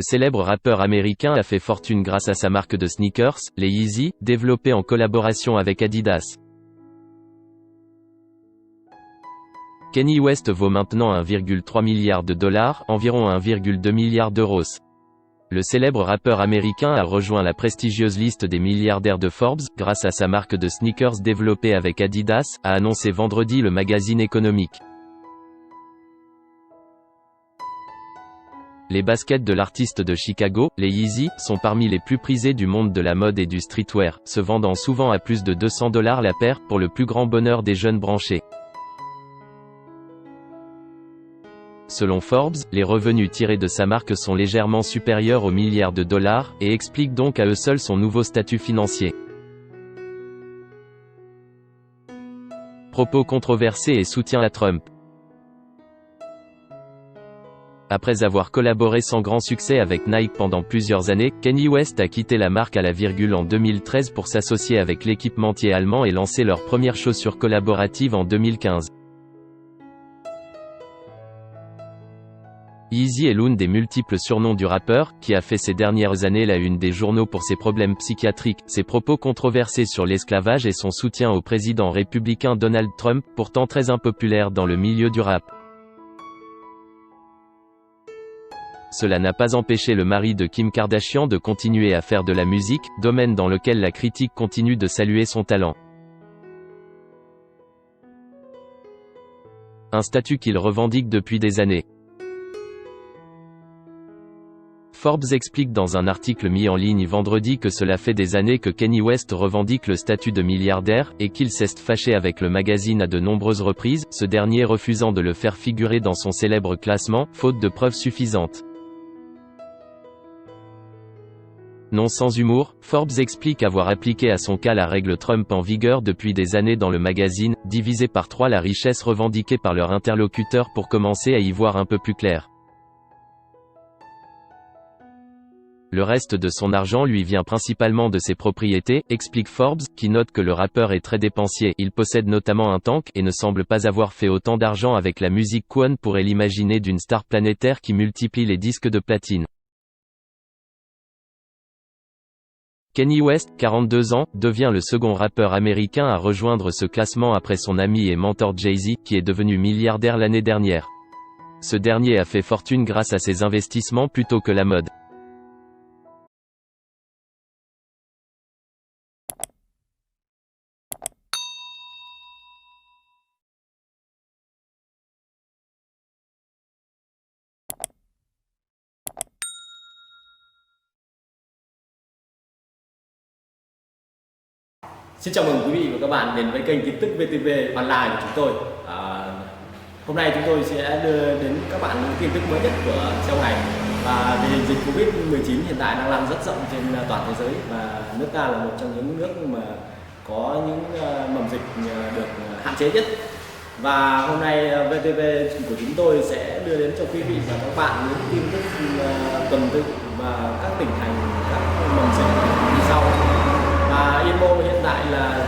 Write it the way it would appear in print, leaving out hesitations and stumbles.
Le célèbre rappeur américain a fait fortune grâce à sa marque de sneakers, les Yeezy, développée en collaboration avec Adidas. Kanye West vaut maintenant 1,3 milliard de dollars, environ 1,2 milliard d'euros. Le célèbre rappeur américain a rejoint la prestigieuse liste des milliardaires de Forbes, grâce à sa marque de sneakers développée avec Adidas, a annoncé vendredi le magazine économique. Les baskets de l'artiste de Chicago, les Yeezy, sont parmi les plus prisés du monde de la mode et du streetwear, se vendant souvent à plus de 200 $ la paire, pour le plus grand bonheur des jeunes branchés. Selon Forbes, les revenus tirés de sa marque sont légèrement supérieurs au milliard de dollars, et expliquent donc à eux seuls son nouveau statut financier. Propos controversés et soutien à Trump. Après avoir collaboré sans grand succès avec Nike pendant plusieurs années, Kanye West a quitté la marque à la virgule en 2013 pour s'associer avec l'équipementier allemand et lancer leur première chaussure collaborative en 2015. Yeezy est l'une des multiples surnoms du rappeur, qui a fait ces dernières années la une des journaux pour ses problèmes psychiatriques, ses propos controversés sur l'esclavage et son soutien au président républicain Donald Trump, pourtant très impopulaire dans le milieu du rap. Cela n'a pas empêché le mari de Kim Kardashian de continuer à faire de la musique, domaine dans lequel la critique continue de saluer son talent. Un statut qu'il revendique depuis des années. Forbes explique dans un article mis en ligne vendredi que cela fait des années que Kanye West revendique le statut de milliardaire, et qu'il s'est fâché avec le magazine à de nombreuses reprises, ce dernier refusant de le faire figurer dans son célèbre classement, faute de preuves suffisantes. Non sans humour, Forbes explique avoir appliqué à son cas la règle Trump en vigueur depuis des années dans le magazine, diviser par 3 la richesse revendiquée par leur interlocuteur pour commencer à y voir un peu plus clair. Le reste de son argent lui vient principalement de ses propriétés, explique Forbes, qui note que le rappeur est très dépensier. Il possède notamment un tank, et ne semble pas avoir fait autant d'argent avec la musique qu'on pourrait l'imaginer d'une star planétaire qui multiplie les disques de platine. Kanye West, 42 ans, devient le second rappeur américain à rejoindre ce classement après son ami et mentor Jay-Z, qui est devenu milliardaire l'année dernière. Ce dernier a fait fortune grâce à ses investissements plutôt que la mode. Xin chào mừng quý vị và các bạn đến với kênh tin tức VTV Online của chúng tôi. Hôm nay chúng tôi sẽ đưa đến các bạn những tin tức mới nhất của trong ngày. Và tình hình dịch Covid-19 hiện tại đang lan rất rộng trên toàn thế giới, và nước ta là một trong những nước mà có những mầm dịch được hạn chế nhất. Và hôm nay VTV của chúng tôi sẽ đưa đến cho quý vị và các bạn những tin tức tuần tự và các tỉnh thành, các mầm dịch như sau. Yên Mô hiện tại là